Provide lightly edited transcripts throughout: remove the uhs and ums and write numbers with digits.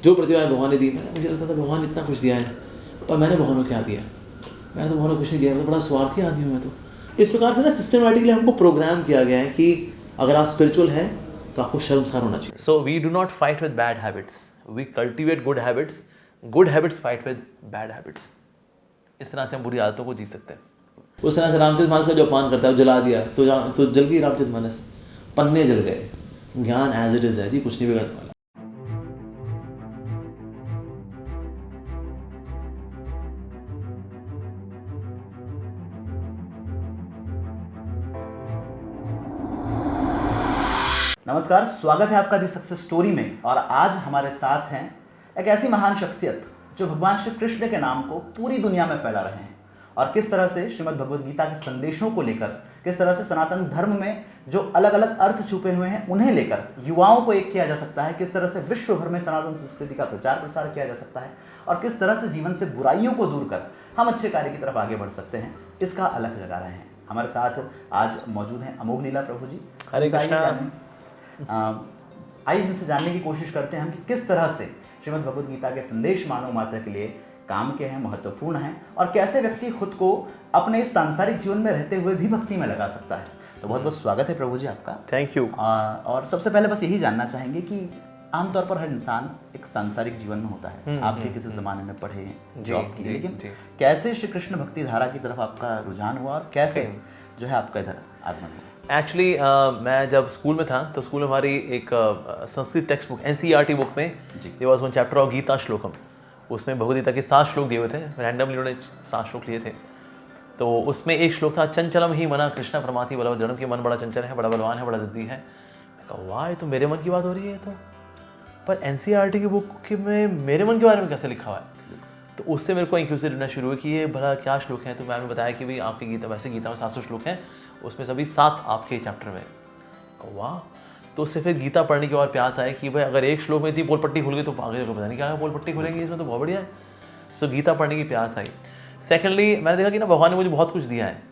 जो प्रतिभाएं भगवान ने दी, मुझे लगता था भगवान इतना कुछ दिया है, पर मैंने भगवान को क्या दिया? मैंने तो भगवान को कुछ नहीं दिया, मैं तो बड़ा स्वार्थी आदमी हूँ मैं तो। इस प्रकार से ना सिस्टमेटिकली हमको प्रोग्राम किया गया है कि अगर आप स्पिरिचुअल हैं तो आपको शर्मसार होना चाहिए। So we do not fight with bad habits, we cultivate good habits fight with bad habits. इस तरह से हम बुरी आदतों को जी सकते हैं। उस तरह से रामचरितमानस का जो अपमान करता है, जला दिया तो जल गई रामचरितमानस, पन्ने जल गए। ज्ञान एज इट इज है जी, कुछ नहीं बिगड़ने वाला। नमस्कार, स्वागत है आपका दी सक्सेस स्टोरी में। और आज हमारे साथ हैं एक ऐसी महान शख्सियत जो भगवान श्री कृष्ण के नाम को पूरी दुनिया में फैला रहे हैं और किस तरह से श्रीमद् भगवद गीता के संदेशों को लेकर, किस तरह से सनातन धर्म में जो अलग अलग अर्थ छुपे हुए हैं उन्हें लेकर युवाओं को एक किया जा सकता है, किस तरह से विश्व भर में सनातन संस्कृति का प्रचार प्रसार किया जा सकता है और किस तरह से जीवन से बुराइयों को दूर कर हम अच्छे कार्य की तरफ आगे बढ़ सकते हैं, इसका अलग लगा रहे हैं। हमारे साथ आज मौजूद हैं अमोघ लीला प्रभु जी। हरे कृष्णा। आइए इनसे जानने की कोशिश करते हैं हम कि किस तरह से श्रीमद् भगवद गीता के संदेश मानव मात्र के लिए काम के हैं, महत्वपूर्ण हैं और कैसे व्यक्ति खुद को अपने इस सांसारिक जीवन में रहते हुए भी भक्ति में लगा सकता है। तो बहुत बहुत स्वागत है प्रभु जी आपका। Thank you. और सबसे पहले बस यही जानना चाहेंगे कि आमतौर पर हर इंसान एक सांसारिक जीवन में होता है, आप भी किसी ज़माने में पढ़े, जॉब की, लेकिन कैसे श्री कृष्ण भक्ति धारा की तरफ आपका रुझान हुआ और कैसे जो है आपका इधर आगमन हुआ? एक्चुअली मैं जब स्कूल में था तो स्कूल में हमारी एक Sanskrit textbook NCERT book में there was one chapter of Gita shlokam. उसमें भगवद गीता के 7 श्लोक दिए हुए थे, रैंडमली उन्होंने 7 श्लोक लिए थे। तो उसमें एक श्लोक था, चंचलम ही मना कृष्ण प्रमाथि बलव दृढ़, कि मन बड़ा चंचल है, बड़ा बलवान है, बड़ा जिद्दी है। मैं कहा वाह, ये तो मेरे मन की बात हो रही है। तो पर NCERT की बुक में मेरे मन के बारे में कैसे लिखा हुआ है? तो उससे मेरे को इंक्यूसिव होना शुरू हुआ कि ये भला क्या श्लोक है। तो मैंने बताया कि भाई आपकी गीता, वैसे गीता में 700 श्लोक हैं, उसमें सभी 7 आपके चैप्टर में। वाह। तो उससे फिर गीता पढ़ने की और प्यास आए कि भाई अगर एक श्लोक में इतनी पोलपट्टी खुल गई तो आगे पता नहीं क्या पोलपट्टी खुलेंगी, इसमें तो बहुत बढ़िया है। सो गीता पढ़ने की प्यास आई। सेकेंडली मैंने देखा कि ना भगवान ने मुझे बहुत कुछ दिया है,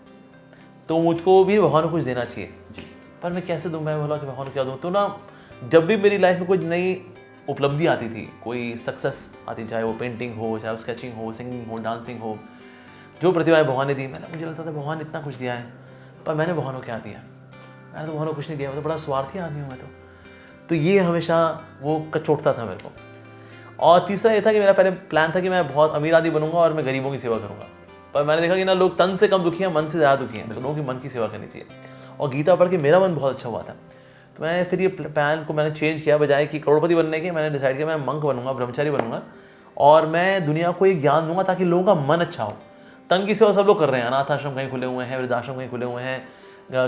तो मुझको भी भगवान को कुछ देना चाहिए जी। पर मैं कैसे दूँ? मैं बोला कि भगवान को क्या दूँ? तो ना जब भी मेरी लाइफ में कोई नई उपलब्धि आती थी, कोई सक्सेस आती, चाहे वो पेंटिंग हो, चाहे वो स्केचिंग हो, सिंगिंग हो, डांसिंग हो, जो प्रतिभाएं भगवान ने दी, मुझे लगता था भगवान इतना कुछ दिया है, पर मैंने भगवान को क्या दिया? मैंने तो भगवान को कुछ नहीं दिया, मैं तो बड़ा स्वार्थी आदमी हूँ मैं तो ये हमेशा वो कचोटता था मेरे को। और तीसरा ये था कि मेरा पहले प्लान था कि मैं बहुत अमीर आदमी बनूंगा और मैं गरीबों की सेवा करूंगा। पर मैंने देखा कि ना लोग तन से कम दुखी हैं, मन से ज़्यादा दुखी हैं, तो लोगों की मन की सेवा करनी चाहिए। और गीता पढ़ के मेरा मन बहुत अच्छा हुआ था। तो मैं फिर ये प्लान को मैंने चेंज किया, बजाय कि करोड़पति बनने के मैंने डिसाइड किया मैं मंक बनूंगा, ब्रह्मचारी बनूंगा और मैं दुनिया को एक ज्ञान दूंगा ताकि लोगों का मन अच्छा हो। तन की सेवा सब लोग कर रहे हैं, अनाथ आश्रम कहीं खुले हुए हैं, वृद्धाश्रम कहीं खुले हुए हैं,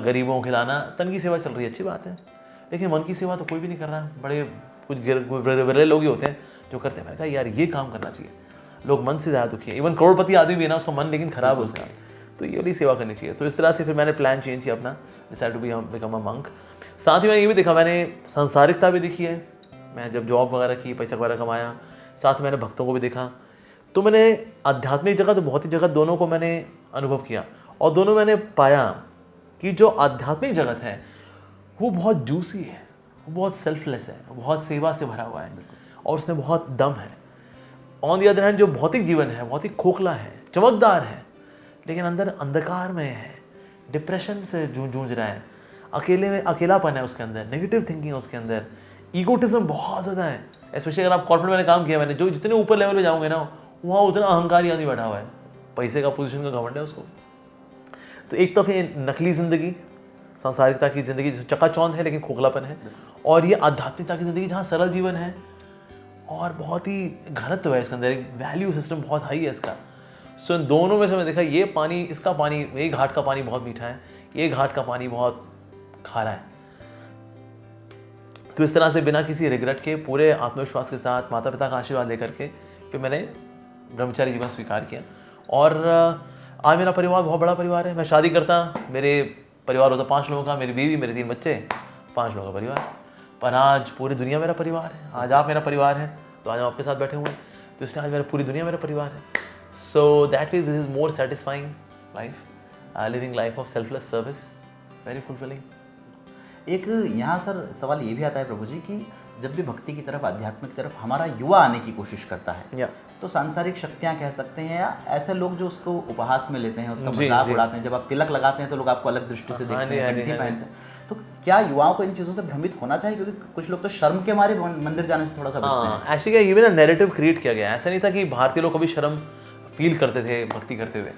गरीबों को खिलाना, तन की सेवा चल रही है, अच्छी बात है। लेकिन मन की सेवा तो कोई भी नहीं कर रहा। बड़े कुछ विरले लोग ही होते हैं जो करते हैं। मैंने कहा यार ये काम करना चाहिए, लोग मन से ज़्यादा दुखी है। इवन करोड़पति आदमी भी है ना, उसका मन लेकिन खराब हो उसका, तो ये वाली सेवा करनी चाहिए। तो इस तरह से फिर मैंने प्लान चेंज किया अपना, decide to become a monk. साथ ही मैंने ये भी देखा, मैंने सांसारिकता भी देखी है। मैं जब जॉब वगैरह की, पैसा वगैरह कमाया, साथ में मैंने भक्तों को भी देखा। तो मैंने आध्यात्मिक जगत और भौतिक जगत दोनों को मैंने अनुभव किया और दोनों मैंने पाया कि जो आध्यात्मिक जगत है वो बहुत जूसी है, वो बहुत सेल्फलेस है, बहुत सेवा से भरा हुआ है और उसमें बहुत दम है। ऑन दी अदर हैंड जो भौतिक जीवन है बहुत ही खोखला है, चमकदार है, लेकिन अंदर अंधकार में है, डिप्रेशन से जूझ रहा है, अकेलापन है उसके अंदर, नेगेटिव थिंकिंग है उसके अंदर, ईगोटिज्म बहुत ज़्यादा है। स्पेशली अगर आप कॉर्पोरेट में काम किया, मैंने जो जितने ऊपर लेवल पे जाओगे ना, वहाँ उतना अहंकारी आदमी बैठा हुआ है, पैसे का, पोजीशन का घमंड है उसको। तो एक तो फिर नकली ज़िंदगी, सांसारिकता की ज़िंदगी जो चकाचौंध है लेकिन खोखलापन है, और ये आध्यात्मिकता की ज़िंदगी जहाँ सरल जीवन है और बहुत ही घनत्व है इसके अंदर, एक वैल्यू सिस्टम बहुत हाई है इसका। सो इन दोनों में से मैं देखा ये पानी, इसका पानी, ये घाट का पानी बहुत मीठा है, ये घाट का पानी बहुत खारा है। तो इस तरह से बिना किसी रिग्रेट के, पूरे आत्मविश्वास के साथ, माता पिता का आशीर्वाद लेकर के फिर मैंने ब्रह्मचारी जीवन स्वीकार किया। और आज मेरा परिवार बहुत बड़ा परिवार है। मैं शादी करता, मेरे परिवार होता 5 लोगों का, मेरी बीवी, मेरे 3 बच्चे, 5 लोगों का परिवार। पर आज पूरी दुनिया मेरा परिवार है। आज आप मेरा परिवार है, तो आज हम आपके साथ बैठे हुए हैं, तो इसलिए आज मेरा पूरी दुनिया मेरा परिवार है। So that means this is more satisfying life, living life of selfless service, very fulfilling. एक यहाँ सर सवाल ये भी आता है प्रभु जी कि जब भी भक्ति की तरफ, आध्यात्म की तरफ हमारा युवा आने की कोशिश करता है, या तो सांसारिक शक्तियाँ कह सकते हैं या ऐसे लोग जो उसको उपहास में लेते हैं, उसका जी, मजाक जी। उड़ाते हैं, जब आप तिलक लगाते हैं तो लोग आपको अलग दृष्टि से हाँ देखते जी, हैं, हाँ जी, घंटी हाँ जी। पहनते हैं, तो क्या युवाओं को इन चीज़ों से भ्रमित होना चाहिए? क्योंकि कुछ लोग तो शर्म के मारे मंदिर जाने से थोड़ा सा बचते हैं। हाँ, एक्चुअली क्या ये भी ना नैरेटिव क्रिएट किया गया है। ऐसा नहीं था कि भारतीय लोग कभी शर्म फील करते थे भक्ति करते हुए।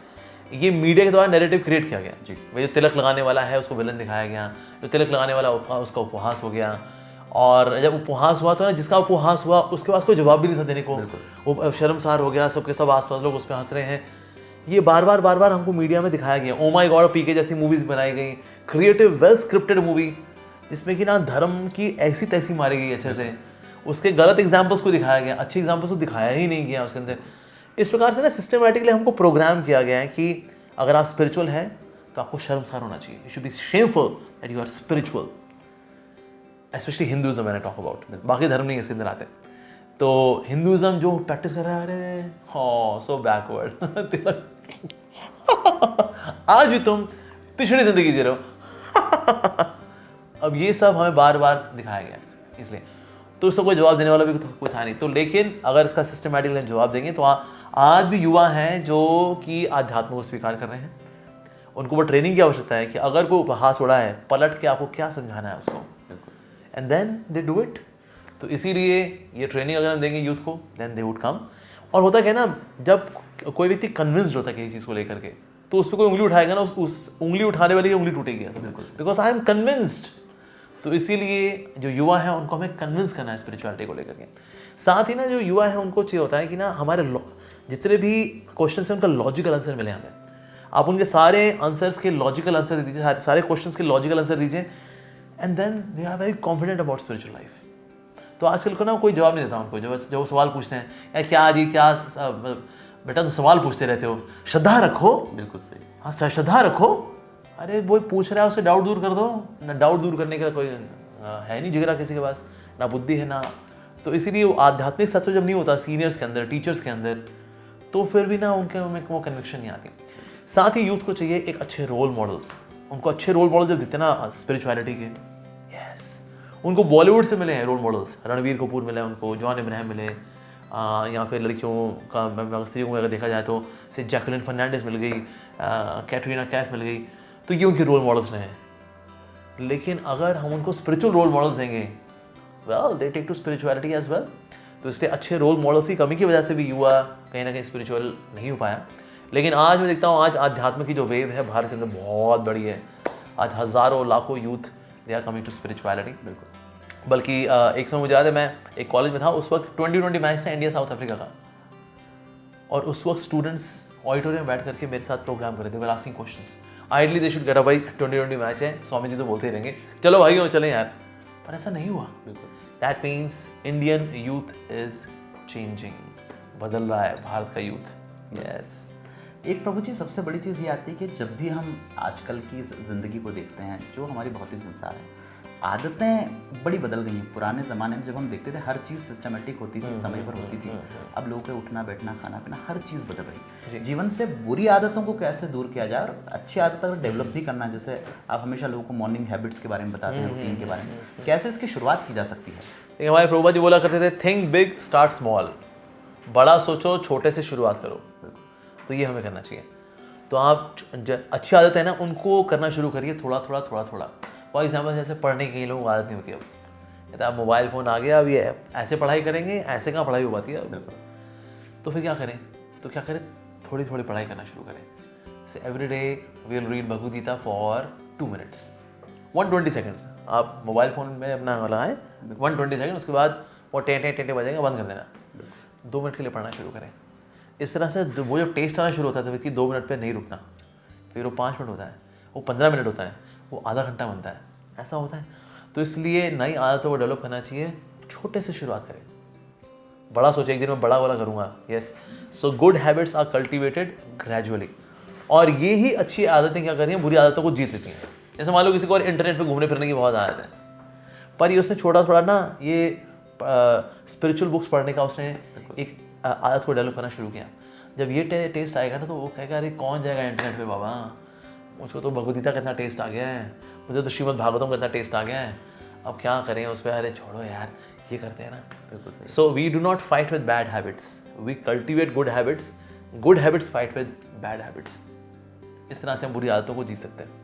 ये मीडिया के द्वारा नैरेटिव क्रिएट किया गया जी। भाई, जो तिलक लगाने वाला है उसको विलन दिखाया गया, जो तिलक लगाने वाला उसका उपहास हो गया। और जब उपहास हुआ तो ना, जिसका उपहास हुआ उसके पास कोई जवाब भी नहीं था देने को, वो शर्मसार हो गया, सबके सब आसपास लोग उस पर हंस रहे हैं। ये बार बार हमको मीडिया में दिखाया गया। ओ माय गॉड पीके जैसी मूवीज बनाई गई, क्रिएटिव वेल स्क्रिप्टेड मूवी, जिसमें कि ना धर्म की ऐसी तैसी मारी गई अच्छे से, उसके गलत एग्जाम्पल्स को दिखाया गया, अच्छे एग्जाम्पल्स को दिखाया ही नहीं गया उसके अंदर। इस प्रकार से ना सिस्टमेटिकली हमको प्रोग्राम किया गया है कि अगर आप स्पिरिचुअल हैं तो आपको शर्मसार होना चाहिए, you should be shameful that you are spiritual, specially Hinduism मैंने टॉक अबाउट, बाकी धर्म नहीं इसके अंदर आते। तो हिंदुइज्म जो प्रैक्टिस कर रहा है, अरे हाँ सो बैकवर्ड आज भी तुम पिछड़ी जिंदगी जी रहे हो अब ये सब हमें बार बार दिखाया गया, इसलिए तो इसका कोई जवाब देने वाला भी कोई था नहीं। तो लेकिन अगर इसका सिस्टमैटिकली जवाब देंगे तो आज भी युवा हैं जो कि आध्यात्म को स्वीकार कर रहे हैं। उनको वो ट्रेनिंग की आवश्यकता है कि अगर कोई उपहास उड़ा है, पलट के आपको क्या समझाना है उसको, and then they do it. तो इसीलिए ये ट्रेनिंग अगर हम देंगे यूथ को, देन दे वुड कम। और होता क्या है ना, जब कोई व्यक्ति कन्विंस्ड होता है किसी चीज़ को लेकर के, तो उस पर कोई उंगली उठाएगा ना, उस उंगली उठाने वाली की उंगली टूटेगी, बिकॉज आई एम कन्विंस्ड। तो इसीलिए जो युवा हैं उनको हमें कन्विंस करना है स्पिरिचुअलिटी को लेकर के। साथ ही ना जो युवा है उनको चाहिए होता है कि ना हमारे जितने भी क्वेश्चन हैं उनका लॉजिकल आंसर मिले हमें। आप उनके सारे आंसर्स के लॉजिकल आंसर दे दीजिए, सारे क्वेश्चंस के लॉजिकल आंसर दीजिए, and then they are very confident about spiritual life. तो आजकल को ना कोई जवाब नहीं देता उनको, जब वो सवाल पूछते हैं, यार क्या जी क्या बेटा तुम सवाल पूछते रहते हो, श्रद्धा रखो। बिल्कुल सही। हाँ श्रद्धा रखो, अरे वो पूछ रहा है उससे डाउट दूर कर दो ना। डाउट दूर करने का कोई है नहीं जिगरा किसी के पास, ना बुद्धि है ना। तो इसीलिए वो आध्यात्मिक सत्व जब नहीं होता सीनियर्स के अंदर, टीचर्स के अंदर, तो फिर भी ना उनके में वो कन्विक्शन नहीं आती। साथ ही यूथ को चाहिए एक अच्छे रोल मॉडल्स। उनको अच्छे रोल मॉडल जब देते ना स्पिरिचुअलिटी के, यस, उनको बॉलीवुड से मिले हैं रोल मॉडल्स, रणवीर कपूर मिले उनको, जॉन इब्राहिम मिले, या फिर लड़कियों का स्त्रियों को अगर देखा जाए तो से जैकलिन फर्नांडिस मिल गई, कैटरीना कैफ मिल गई, तो ये उनके रोल मॉडल्स रहे हैं। लेकिन अगर हम उनको स्पिरिचुअल रोल मॉडल्स देंगे, well they take to spirituality as well. तो इसलिए अच्छे रोल मॉडल्स की कमी की वजह से भी युवा कहीं ना कहीं स्पिरिचुअल नहीं हो पाया। लेकिन आज मैं देखता हूँ, आज आध्यात्म की जो वेव है भारत के अंदर बहुत बड़ी है। आज हज़ारों लाखों youth they are coming to spirituality. बिल्कुल। बल्कि एक समय मुझे याद है, मैं एक कॉलेज में था, उस वक्त 2020 मैच था इंडिया साउथ अफ्रीका का, और उस वक्त स्टूडेंट्स ऑडिटोरियम बैठ करके मेरे साथ प्रोग्राम कर रहे थे, were asking questions. Ideally they should get up, भाई 2020 मैच है, स्वामी जी तो बोलते ही रहेंगे, चलो भाई चलें यार, पर ऐसा नहीं हुआ। बिल्कुल। That means Indian youth is changing, बदल रहा है भारत का यूथ। यस। एक प्रभु जी सबसे बड़ी चीज़ ये आती है कि जब भी हम आजकल की ज़िंदगी को देखते हैं, जो हमारी भौतिक संसार है, आदतें बड़ी बदल गई हैं। पुराने ज़माने में जब हम देखते थे हर चीज़ सिस्टमेटिक होती थी, समय पर होती थी, अब लोगों के उठना बैठना खाना पीना हर चीज़ बदल रही है। जीवन से बुरी आदतों को कैसे दूर किया जाए और अच्छी आदत अगर डेवलप भी करना है, जैसे आप हमेशा लोगों को मॉर्निंग हैबिट्स के बारे में बताते हैं, रूटीन के बारे में, कैसे इसकी शुरुआत की जा सकती है? देखिए हमारे प्रभुपा जी बोला करते थे, थिंक बिग स्टार्ट स्मॉल, बड़ा सोचो छोटे से शुरुआत करो। तो ये हमें करना चाहिए। तो आप अच्छी आदत है ना, उनको करना शुरू करिए, थोड़ा थोड़ा थोड़ा थोड़ा। फॉर एग्जाम्पल जैसे पढ़ने की लोगों को आदत नहीं होती, अब कहते आप मोबाइल फ़ोन आ गया, अब ये ऐसे पढ़ाई करेंगे, ऐसे कहाँ पढ़ाई हो पाती है अब। तो फिर क्या करें, थोड़ी थोड़ी पढ़ाई करना शुरू करें। जैसे every day we will read Bhagavad Gita for 2 minutes, 120 seconds. आप मोबाइल फ़ोन में अपना लगाएं 120 सेकेंड, उसके बाद वो टेंटे बजेगा, बंद कर देना, 2 मिनट के लिए पढ़ना शुरू करें। इस तरह से वो जब टेस्ट आना शुरू होता है कि 2 मिनट पे नहीं रुकना, फिर वो 5 मिनट होता है, वो 15 मिनट होता है, वो आधा घंटा बनता है, ऐसा होता है। तो इसलिए नई आदतों को डेवलप करना चाहिए, छोटे से शुरुआत करें, बड़ा सोचे एक दिन में बड़ा वाला करूँगा। Yes, so good habits are cultivated gradually. और ये ही अच्छी आदतें क्या कर रही हैं, बुरी आदतों को जीत लेती हैं। जैसे मान लो किसी को और इंटरनेट पर घूमने फिरने की बहुत आदत है, पर ये उसने छोटा थोड़ा ना ये स्पिरिचुअल बुक्स पढ़ने का उसने एक आदत को डेवलप करना शुरू किया। जब ये टेस्ट आएगा ना, तो वो कहेगा अरे कौन जाएगा इंटरनेट पे बाबा, मुझको तो भगवद गीता का इतना टेस्ट आ गया है, मुझे तो श्रीमद् भागवतम का इतना टेस्ट आ गया है, अब क्या करें उस पर, अरे छोड़ो यार, ये करते हैं ना। बिल्कुल सही। So we do not fight with bad habits, we cultivate good habits fight with bad habits. इस तरह से हम बुरी आदतों को जी सकते हैं।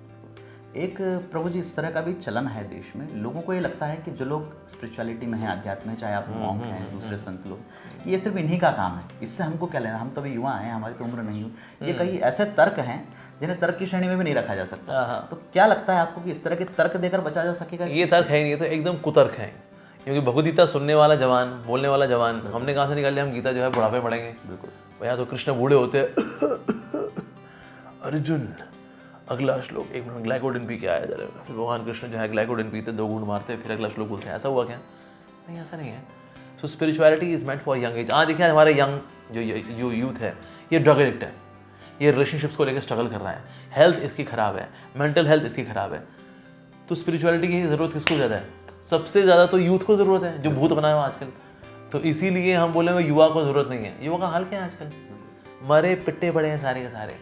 एक प्रभु जी इस तरह का भी चलन है देश में, लोगों को ये लगता है कि जो लोग स्पिरिचुअलिटी में हैं, अध्यात्म में, चाहे आप मॉन्क हैं, दूसरे संत लोग, ये सिर्फ इन्हीं का काम है, इससे हमको क्या लेना, हम तो अभी युवा हैं, हमारी तो उम्र नहीं हुई। ये कई ऐसे तर्क हैं जिन्हें तर्क की श्रेणी में भी नहीं रखा जा सकता। तो क्या लगता है आपको कि इस तरह के तर्क देकर बचा जा सकेगा? ये तर्क है नहीं, ये तो एकदम कुतर्क है। क्योंकि भगवद गीता सुनने वाला जवान, बोलने वाला जवान, हमने कहाँ से निकाल लिया हम गीता जो है बुढ़ापे पढ़ेंगे? बिल्कुल। भैया तो कृष्ण बूढ़े होते हैं अर्जुन अगला श्लोक, एक मिनट ग्लाइकोडिन पी के आया जा रहा है, फिर भगवान कृष्ण जो है ग्लाइकोडिन पीते, 2 घूंट मारते, फिर अगला श्लोक बोलते हैं। ऐसा हुआ क्या? नहीं, ऐसा नहीं है। So spirituality is meant for young age. देखिए हमारे यंग जो यूथ है, ये ड्रग एडिक्ट है, ये रिलेशनशिप्स को लेकर स्ट्रगल कर रहा है, हेल्थ इसकी ख़राब है, मेंटल हेल्थ इसकी ख़राब है। तो स्पिरिचुअलिटी की ज़रूरत किसको ज़्यादा है? सबसे ज़्यादा तो यूथ को ज़रूरत है, जो भूत बना हुआ आजकल। तो इसीलिए हम बोले हुए युवा को ज़रूरत नहीं है। युवा का हाल क्या है आजकल? मरे पिट्टे पड़े हैं सारे के सारे।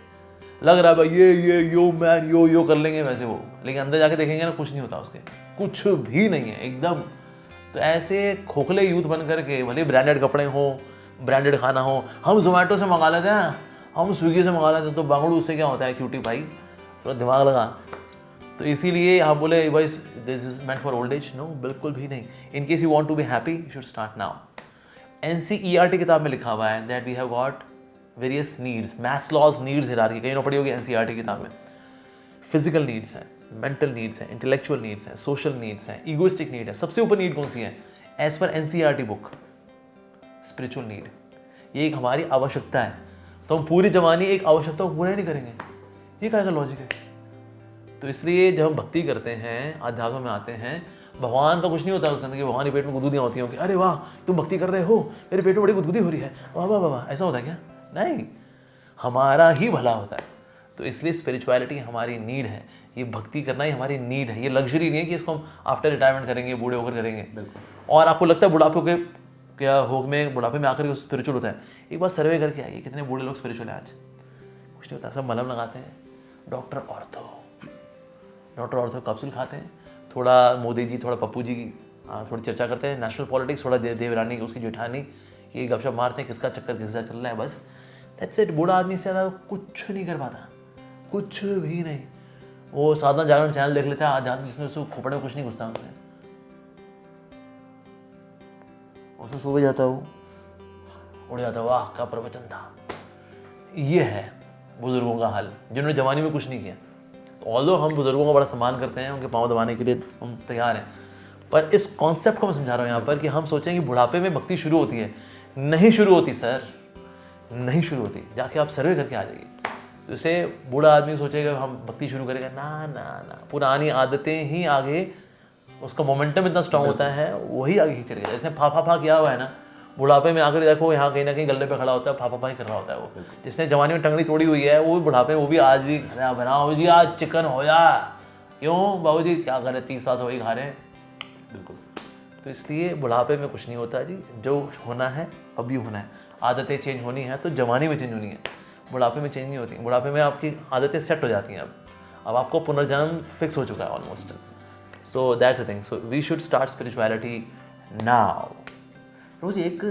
लग रहा है भाई ये यो मैन यो कर लेंगे वैसे वो, लेकिन अंदर जाके देखेंगे ना, कुछ नहीं होता उसके, कुछ भी नहीं है एकदम। तो ऐसे खोखले यूथ बन करके, भले ब्रांडेड कपड़े हो, ब्रांडेड खाना हो, हम जोमेटो से मंगा लेते हैं, हम स्विगी से मंगा लेते हैं, तो बांगड़ू उससे क्या होता है क्यूटी भाई, थोड़ा दिमाग लगा। तो इसीलिए आप बोले भाई this is meant for old age, no बिल्कुल भी नहीं। In case you want to be happy you should start now. NCERT किताब में लिखा हुआ है that we have got various needs, Maslow's needs hierarchy, कहीं ना पड़ी होगी NCERT किताब में। फिजिकल नीड्स हैं, मेंटल नीड्स हैं, इंटेलेक्चुअल नीड्स हैं, सोशल नीड्स हैं, ईगोइस्टिक नीड है। सबसे ऊपर नीड कौन सी है as per NCERT book? Spiritual need. ये एक हमारी आवश्यकता है, तो हम पूरी जवानी एक आवश्यकता को पूरा नहीं करेंगे, ये क्या लॉजिक है? तो इसलिए जब हम भक्ति करते हैं, अध्यात्म में आते हैं, भगवान का कुछ नहीं होता उसके अंदर कि भगवान के पेट में गुदगुदियाँ होती होंगी, अरे वाह तुम भक्ति कर रहे हो, मेरे पेट में बड़ी गुदगुदी हो रही है, वाह वाह वाह, ऐसा होता है क्या? नहीं, हमारा ही भला होता है। तो इसलिए स्पिरिचुअलिटी हमारी नीड है, ये भक्ति करना ही हमारी नीड है, ये लग्जरी नहीं है कि इसको हम आफ्टर रिटायरमेंट करेंगे, बूढ़े होकर करेंगे। बिल्कुल। और आपको लगता है बुढ़ापे के क्या बुढ़ापे में आकर स्पिरिचुअल होता है? एक बार सर्वे करके आइए, कितने बूढ़े लोग स्पिरिचुअल हैं आज? कुछ नहीं होता, सब मलहम लगाते हैं, डॉक्टर ऑर्थो कैप्सूल खाते हैं, थोड़ा मोदी जी, थोड़ा पप्पू जी की थोड़ी चर्चा करते हैं, नेशनल पॉलिटिक्स, थोड़ा देवरानी उसकी जेठानी, ये गपशप मारते हैं, किसका चक्कर किसका चल रहा है, बस दैट्स इट। बूढ़ा आदमी से ज़्यादा कुछ नहीं कर पाता, कुछ भी नहीं। वो साधना जागरण चैनल देख लेता है, आध्यात्म, जिसमें उसको खोपड़े में कुछ नहीं घुसता, उसमें सो भी जाता है, वो उड़ जाता है, वाह क्या प्रवचन था। ये है बुजुर्गों का हाल, जिन्होंने जवानी में कुछ नहीं किया। तो ऑल्दो हम बुजुर्गों का बड़ा सम्मान करते हैं, उनके पाँव दबाने के लिए हम तैयार हैं, पर इस कॉन्सेप्ट को मैं समझा रहा हूँ यहाँ पर कि हम सोचें कि बुढ़ापे में भक्ति शुरू होती है। नहीं शुरू होती सर, नहीं शुरू होती। जाके आप सर्वे करके आ जाइए। तो इसे बूढ़ा आदमी सोचेगा हम भक्ति शुरू करेंगे, ना ना ना, पुरानी आदतें ही आगे, उसका मोमेंटम इतना स्ट्रांग होता है, वही आगे खींच चलेगा। इसने फा किया हुआ है ना, बुढ़ापे में आकर देखो यहाँ कहीं ना कहीं गले पे खड़ा होता है, फा ही कर रहा होता है वो। जिसने जवानी में टंगड़ी तोड़ी हुई है, वो भी बुढ़ापे में, वो भी आज भी बनाओ जी आज चिकन हो जा, क्यों बाबू जी क्या करें, 30 साल से वही खा रहे हैं। बिल्कुल। तो इसलिए बुढ़ापे में कुछ नहीं होता जी, जो होना है अभी होना है। आदतें चेंज होनी है तो जवानी में चेंज होनी है, बुढ़ापे में चेंज नहीं होती। बुढ़ापे में आपकी आदतें सेट हो जाती हैं, अब आपको पुनर्जन्म फिक्स हो चुका है almost. So that's the thing, so we should start spirituality now. रोज एक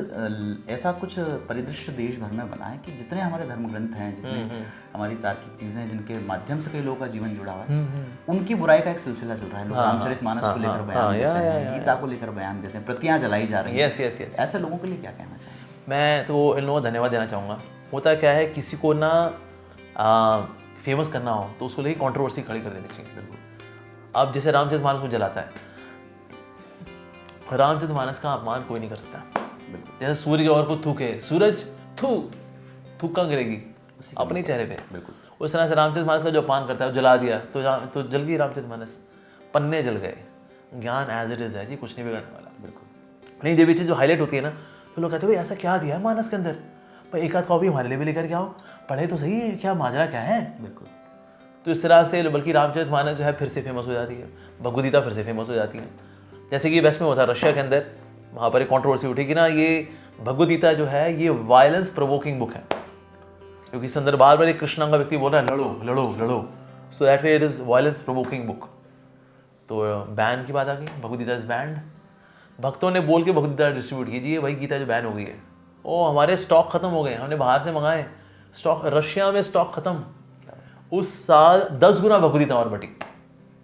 ऐसा कुछ परिदृश्य देश भर में बना है कि जितने हमारे धर्म ग्रंथ हैं, जितने हमारी तार्किक चीज़ें हैं, जिनके माध्यम से कई लोगों का जीवन जुड़ा हुआ है, उनकी बुराई का एक सिलसिला चल रहा है। लोग रामचरितमानस को लेकर बयान देते हैं, गीता को लेकर बयान देते हैं, प्रतियां जलाई जा रही हैं। यस। ऐसे लोगों के लिए क्या कहना चाहिए? मैं तो इन लोगों को धन्यवाद देना चाहूँगा। होता क्या है, किसी को ना फेमस करना हो तो उसको लेकर कंट्रोवर्सी खड़ी कर देनी चाहिए। बिल्कुल। अब जैसे रामचरितमानस को जलाता है, रामचरितमानस का अपमान कोई नहीं कर सकता। जैसे सूर्य की ओर को थूके, सूरज थूक कहाँ गिरेगी? अपने चेहरे पे। बिल्कुल। उस तरह से रामचरितमानस का जो अपमान करता है, जला दिया तो जल गई रामचरितमानस, पन्ने जल गए। ज्ञान एज इट इज है जी, कुछ नहीं बिगड़ने वाला। बिल्कुल। नहीं, देवी चीज जो हाईलाइट होती है ना, तो लोग कहते हैं भाई ऐसा क्या दिया है मानस के अंदर, भाई एक आध कॉपी हमारे लिए भी लेकर के आओ, पढ़े तो सही है, क्या माजरा क्या है। बिल्कुल। तो इस तरह से बल्कि रामचरितमानस जो है फिर से फेमस हो जाती है, भगवद गीता फिर से फेमस हो जाती है। जैसे कि वेस्ट में होता है, रशिया के अंदर, वहाँ पर एक कंट्रोवर्सी उठी कि ना ये भगवद गीता जो है ये वायलेंस प्रोवोकिंग बुक है, क्योंकि इस अंदर बार बार एक कृष्ण का व्यक्ति बोल रहा है लड़ो लड़ो लड़ो, so that way it is violence provoking book. तो बैन की बात आ गई, भगवद गीता इज बैंड। भक्तों ने बोल के भगवद गीता डिस्ट्रीब्यूट कीजिए, वही गीता जो बैन हो गई है। ओ हमारे स्टॉक खत्म हो गए, हमने बाहर से मंगाए स्टॉक, रशिया में स्टॉक खत्म, उस साल 10 गुना भगवद गीता और बटी।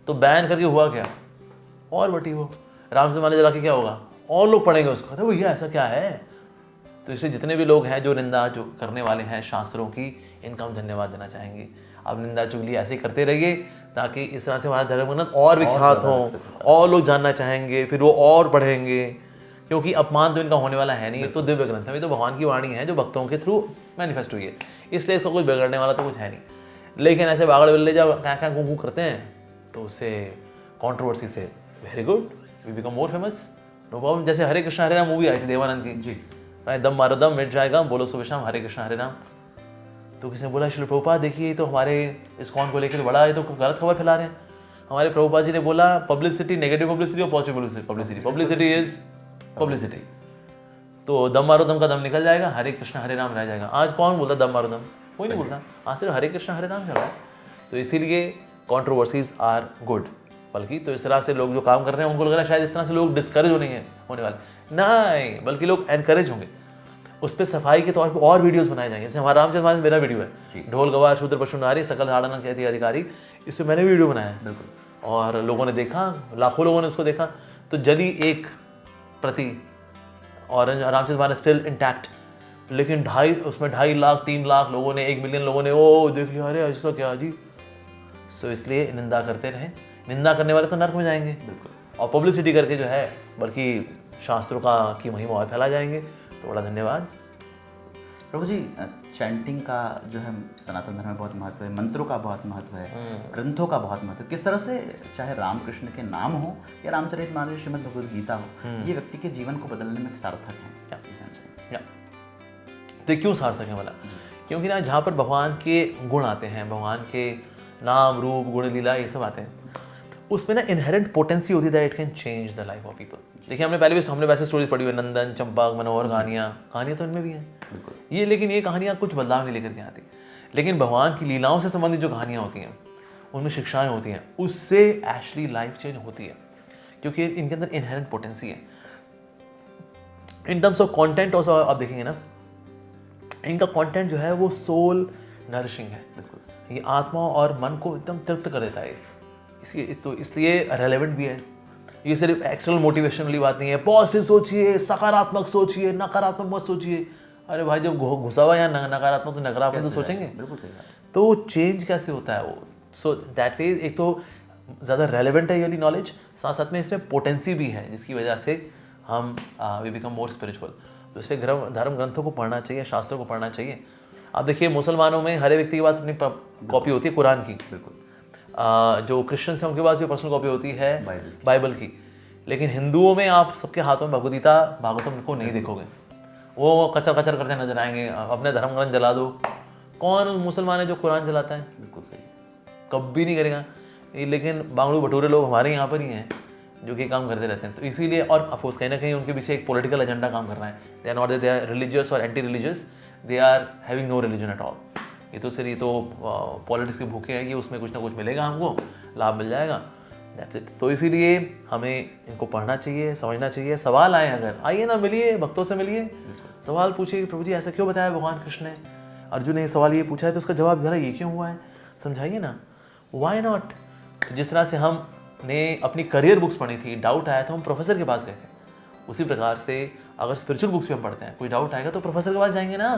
तो बैन करके हुआ क्या, और बटी वो राम से माने जला के क्या होगा, और लोग पढ़ेंगे उसको, कहते भैया ऐसा क्या है। तो इसलिए जितने भी लोग हैं जो निंदा जो करने वाले हैं शास्त्रों की, इनका हम धन्यवाद देना चाहेंगे। अब निंदा चुगली ऐसे ही करते रहिए ताकि इस तरह से हमारा धर्म ग्रंथ और विख्यात हो, और लोग जानना चाहेंगे, फिर वो और पढ़ेंगे, क्योंकि अपमान तो इनका होने वाला है नहीं। ये तो दिव्य ग्रंथ है, ये तो भगवान की वाणी है जो भक्तों के थ्रू मैनिफेस्ट हुई है, इसलिए इसको कुछ बिगड़ने वाला तो कुछ है नहीं। लेकिन ऐसे बागड़ बिल्ले जब क्या क्या गूं करते हैं तो उससे कॉन्ट्रोवर्सी से very good we become more famous, no problem. जैसे हरे कृष्ण हरे राम मूवी आई थी देवानंद की जी, दम मारो दम मिट जाएगा, बोलो सुबह शाम हरे कृष्ण हरे राम। तो किसी ने बोला श्री प्रभुपाद देखिए तो हमारे इस्कॉन को लेकर बड़ा ये तो गलत खबर फैला रहे हैं। हमारे प्रभुपाद जी ने बोला पब्लिसिटी, नेगेटिव पब्लिसिटी और positive publicity, publicity is publicity. तो दम मारो दम का दम निकल जाएगा, हरे कृष्ण हरे राम रह जाएगा। आज कौन बोलता दम मारो दम, कोई नहीं बोलता, आज सिर्फ हरे कृष्ण हरे राम चल रहा है। तो इसीलिए कॉन्ट्रोवर्सीज आर गुड। बल्कि तो इस तरह से लोग जो काम कर रहे हैं उनको लग रहा है शायद इस तरह से लोग डिस्करेज होने वाले, नहीं, बल्कि लोग एनकरेज होंगे। उस पर सफाई के तौर पर और वीडियोस बनाए जाएंगे। जैसे हमारा रामचंद्र मेरा वीडियो है, ढोल गवार शूद्र पशु नारी सकल हाड़ना कहती अधिकारी, इस पर मैंने वीडियो बनाया है बिल्कुल, और लोगों ने देखा, लाखों लोगों ने उसको देखा। तो जली 1 प्रति और रामचंद्र हमारे स्टिल इंटैक्ट, लेकिन उसमें 2.5 लाख 3 लाख लोगों ने, 1 मिलियन लोगों ने ओ देखिए अरे ऐसा क्या जी। सो इसलिए निंदा करते रहें, निंदा करने वाले तो नर्क में जाएंगे बिल्कुल, और पब्लिसिटी करके जो है बल्कि शास्त्रों की महिमा और फैला जाएंगे। तो बड़ा धन्यवाद। प्रभु जी, चैंटिंग का जो है सनातन धर्म में बहुत महत्व है, मंत्रों का बहुत महत्व है, ग्रंथों का बहुत महत्व है। किस तरह से चाहे रामकृष्ण के नाम हो या रामचरितमानस श्रीमद् भगवद गीता हो, ये व्यक्ति के जीवन को बदलने में सार्थक है। तो क्यों सार्थक है वाला, क्योंकि ना जहाँ पर भगवान के गुण आते हैं, भगवान के नाम रूप गुण लीला ये सब आते हैं, उसमें ना इनहेरेंट पोटेंसी होती है, it can change the life of people. देखिए हमने वैसे स्टोरीज पढ़ी हुई, नंदन चंपक मनोहर कहानियाँ तो इनमें भी हैं ये, लेकिन ये कहानियाँ कुछ बदलाव नहीं लेकर के आती। लेकिन भगवान की लीलाओं से संबंधित जो कहानियाँ होती हैं, उनमें शिक्षाएं होती हैं, उससे एक्चुअली लाइफ चेंज होती है, क्योंकि इनके अंदर इनहेरेंट पोटेंसी है। In terms of content also आप देखेंगे ना, इनका कंटेंट जो है वो सोल नरिशिंग है, बिल्कुल ये आत्मा और मन को एकदम तृप्त कर देता है। इसलिए रेलेवेंट भी है। ये सिर्फ एक्सटर्नल मोटिवेशन वाली बात नहीं है, पॉजिटिव सोचिए, सकारात्मक सोचिए, नकारात्मक मत सोचिए। अरे भाई जब घुसा हुआ या नकारात्मक तो नकारात्मक तो सोचेंगे, बिल्कुल सही बात। तो चेंज कैसे होता है वो, सो दैट वे एक तो ज़्यादा रेलेवेंट है ये वाली नॉलेज, साथ साथ में इसमें पोटेंसी भी है जिसकी वजह से हम वी बिकम मोर स्पिरिचुअल। तो इसलिए धर्म ग्रंथों को पढ़ना चाहिए, शास्त्रों को पढ़ना चाहिए। आप देखिए मुसलमानों में हर व्यक्ति के पास अपनी कॉपी होती है कुरान की, बिल्कुल। जो क्रिश्चियंस हैं उनके पास भी पर्सनल कॉपी होती है बाइबल की। लेकिन हिंदुओं में आप सबके हाथों में भगवद गीता भागवतम को नहीं देखोगे, वो कचर कचर करते नजर आएंगे, अपने धर्म ग्रंथ जला दो। कौन मुसलमान है जो कुरान जलाता है, बिल्कुल सही, कभी नहीं करेगा। लेकिन बांगड़ू भटूरे लोग हमारे यहाँ पर ही हैं जो कि काम करते रहते हैं। तो इसीलिए, और अफकोर्स कहीं ना कहीं उनके पीछे एक पॉलिटिकल एजेंडा काम कर रहा है। They are not they are religious और anti religious, they are having no religion at all. ये तो सिर्फ ये तो पॉलिटिक्स के भूखे हैं कि उसमें कुछ ना कुछ मिलेगा, हमको लाभ मिल जाएगा, दैट्स इट। तो इसीलिए हमें इनको पढ़ना चाहिए, समझना चाहिए। सवाल आए अगर, आइए ना, मिलिए, भक्तों से मिलिए, सवाल पूछिए, प्रभु जी ऐसा क्यों बताया भगवान कृष्ण ने, अर्जुन ने सवाल ये पूछा है तो उसका जवाब जरा ये क्यों हुआ है, समझाइए ना, व्हाई नॉट। जिस तरह से हमने अपनी करियर बुक्स पढ़ी थी, डाउट आया तो हम प्रोफेसर के पास गए थे, उसी प्रकार से अगर स्पिरिचुअल बुक्स भी हम पढ़ते हैं, कोई डाउट आएगा तो प्रोफेसर के पास जाएंगे ना।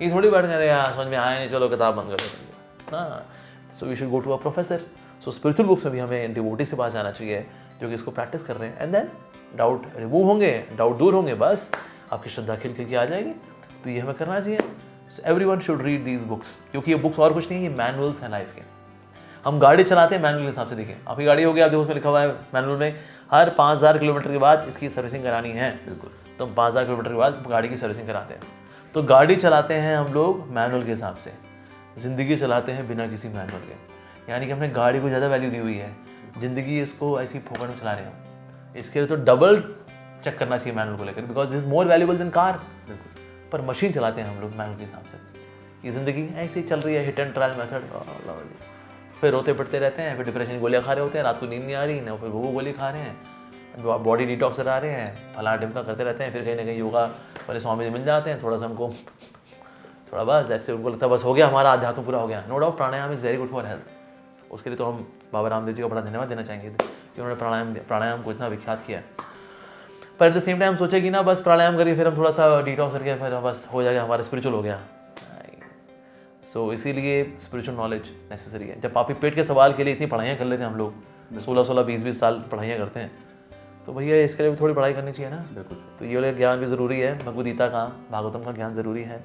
ये थोड़ी बैठ गए यार समझ में आया नहीं, चलो किताब बंद कर देंगे ना। So we should go to a professor. So spiritual books में भी हमें डिवोटी से पास जाना चाहिए जो कि इसको प्रैक्टिस कर रहे हैं, एंड देन डाउट रिमूव होंगे, डाउट दूर होंगे, बस आपकी श्रद्धा खिल खिल के आ जाएगी। तो ये हमें करना चाहिए। So everyone should read these books, क्योंकि ये बुक्स और कुछ नहीं है, ये मैनुअल्स हैं लाइफ के। हम गाड़ी चलाते हैं मैनुअल के हिसाब से, देखिए आपकी गाड़ी होगी, आप देखो उसमें लिखा हुआ है मैनुअल में हर 5000 किलोमीटर के बाद इसकी सर्विसिंग करानी है, बिल्कुल। तो हम 5000 किलोमीटर के बाद गाड़ी की सर्विसिंग कराते हैं। तो गाड़ी चलाते हैं हम लोग मैनुअल के हिसाब से, ज़िंदगी चलाते हैं बिना किसी मैनुअल के। यानी कि हमने गाड़ी को ज़्यादा वैल्यू दी हुई है, ज़िंदगी इसको ऐसी फोकट में चला रहे हैं। इसके लिए तो डबल चेक करना चाहिए मैनुअल को लेकर, because this is more valuable than car. पर मशीन चलाते हैं हम लोग मैनुअल के हिसाब से। ये ज़िंदगी ऐसे ही चल रही है, हिट एंड ट्रायल मेथड। फिर रोते पिटते रहते हैं, फिर डिप्रेशन की गोलियाँ खा रहे होते हैं, रात को नींद नहीं आ रही ना, फिर वो गोली खा रहे हैं, बॉडी डिटॉक्स करा रहे हैं, फला ढिमका करते रहते हैं, फिर कहीं ना कहीं योगा वाले स्वामी जी मिल जाते हैं, थोड़ा सा हमको थोड़ा बस ऐसे उनको लगता है बस हो गया, हमारा अध्यात्म पूरा हो गया। No doubt pranayama is very good for health. उसके लिए तो हम बाबा रामदेव जी को बड़ा धन्यवाद देना चाहेंगे कि उन्होंने प्राणायाम को इतना विख्यात किया। पर एट द सेम टाइम सोचे कि ना बस प्राणायाम करिए फिर हम थोड़ा सा डिटॉक्स करके फिर बस हो जाएगा, हमारा स्पिरिचुअल हो गया। सो इसीलिए स्पिरिचुअल नॉलेज नेसेसरी है। जब पापी पेट के सवाल के लिए इतनी पढ़ाइयाँ कर लेते हैं हम लोग, 16-16, 20-20 साल पढ़ाइयाँ करते हैं, तो भैया इसके लिए भी थोड़ी पढ़ाई करनी चाहिए ना। बिल्कुल। तो ये वाला ज्ञान भी ज़रूरी है, भगवद गीता का, भागवतम का ज्ञान ज़रूरी है।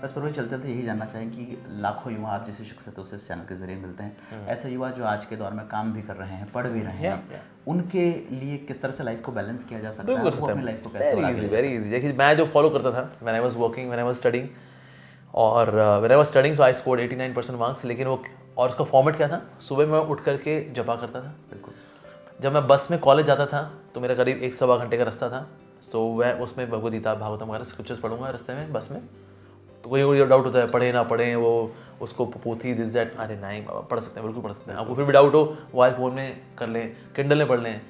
बस पर वही चलते थे यही जानना चाहें कि लाखों युवा आप जैसी शख्सियतों से इस चैनल के जरिए मिलते हैं, ऐसे युवा जो आज के दौर में काम भी कर रहे हैं, पढ़ भी रहे हैं, उनके लिए किस तरह से लाइफ को बैलेंस किया जा सकता है, वो अपनी लाइफ को कैसे वेरी इजी। देखिए मैं जो फॉलो करता था when I was working, when I was studying, और when I was studying so I scored 89% marks. लेकिन वो और उसका फॉर्मेट क्या था, सुबह मैं उठ करके जपा करता था। बिल्कुल। जब मैं बस में कॉलेज जाता था तो मेरा करीब 1-1.25 घंटे का रास्ता था, तो वह उसमें भगवद गीता, भागवतम वगैरह स्क्रिप्चर्स पढ़ूंगा रास्ते में, बस में। तो कोई डाउट होता है पढ़े ना पढ़े, वो उसको पोथी दिस दैट, अरे नहीं बाबा पढ़ सकते हैं, बिल्कुल पढ़ सकते हैं। आपको फिर भी डाउट हो मोबाइल फ़ोन में कर लें, किंडल में पढ़ लें,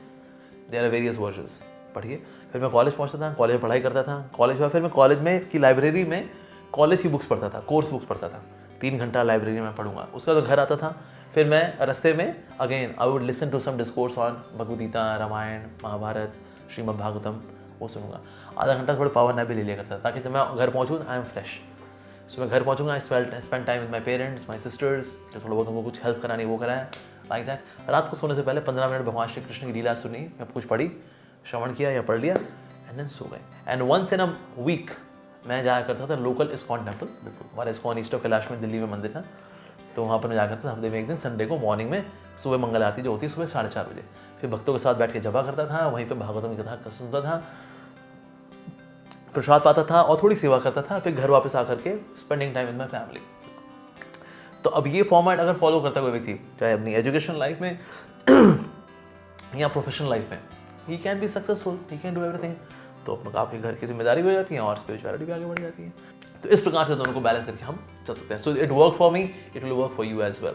देयर आर वेरियस वर्जन्स, पढ़िए। फिर मैं कॉलेज पहुंचता था, कॉलेज में पढ़ाई करता था। कॉलेज में फिर मैं कॉलेज में की लाइब्रेरी में कॉलेज की बुक्स पढ़ता था, कोर्स बुक्स पढ़ता था, 3 घंटा लाइब्रेरी में पढ़ूंगा। उसके बाद घर आता था, फिर मैं रास्ते में again I would listen to some discourse on Bhagavad Gita, Ramayana, Mahabharata, Shrimad Bhagavatam, वो सुनूंगा। आधा घंटा थोड़ा पावर नैप भी ले लिया करता था, ताकि जब मैं घर पहुँचूँ आई एम फ्रेश। सो मैं घर पहुँचूंगा, I spend time with my parents, my sisters, जो थोड़ा बहुत उनको कुछ हेल्प करानी वो कराया, लाइक दैट। रात को सोने से पहले 15 मिनट भगवान श्री कृष्ण की लीला सुनी, मैं कुछ पढ़ी, श्रवण किया या पढ़ लिया, एंड देन सो गए। And once in a week मैं जाया करता था लोकल इस्कॉन टेम्पल। बिल्कुल, हमारा इस्कॉन ईस्ट ऑफ कैलाश में दिल्ली में मंदिर था, तो वहाँ पर मैं जाया करता था हफ्ते में एक दिन, संडे को मॉर्निंग में, सुबह मंगल आरती जो होती है सुबह 4:30 बजे। फिर भक्तों के साथ बैठ के जपा करता था, वहीं पर भागवतम की कथा सुनता था, प्रसाद पाता था और थोड़ी सेवा करता था। फिर घर वापस आकर के spending time with my family. तो अब ये फॉर्मेट अगर फॉलो करता है कोई व्यक्ति, चाहे अपनी एजुकेशन लाइफ में या प्रोफेशनल लाइफ में, he can be successful, he can do everything. तो आपके घर की जिम्मेदारी भी हो जाती है और स्पिरिचुअलिटी भी आगे बढ़ जाती है। तो इस प्रकार से दोनों को बैलेंस करके हम चल सकते हैं। So it work for me, it will work for you as well.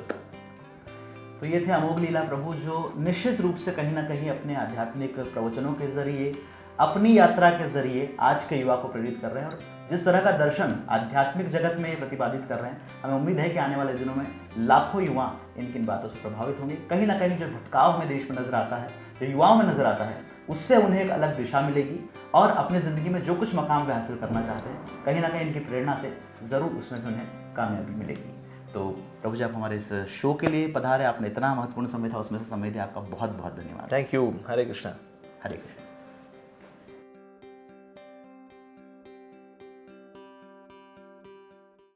तो ये थे अमोघ लीला प्रभु, जो निश्चित रूप से कहीं ना कहीं अपने आध्यात्मिक प्रवचनों के जरिए, अपनी यात्रा के जरिए आज के युवा को प्रेरित कर रहे हैं। और जिस तरह का दर्शन आध्यात्मिक जगत में ये प्रतिपादित कर रहे हैं, हमें उम्मीद है कि आने वाले दिनों में लाखों युवा इनकिन बातों से प्रभावित होंगे। कहीं ना कहीं जो भटकाव हमें देश में नजर आता है, जो युवाओं में नजर आता है, उससे उन्हें एक अलग दिशा मिलेगी और अपनी ज़िंदगी में जो कुछ मकाम वे हासिल करना चाहते हैं, कहीं ना कहीं इनकी प्रेरणा से ज़रूर उसमें भी उन्हें कामयाबी मिलेगी। तो प्रभु जी, आप हमारे इस शो के लिए पधारे, आपने इतना महत्वपूर्ण समय था उसमें से समय दिया, आपका बहुत बहुत धन्यवाद। Thank you. Hare Krishna. Hare Krishna.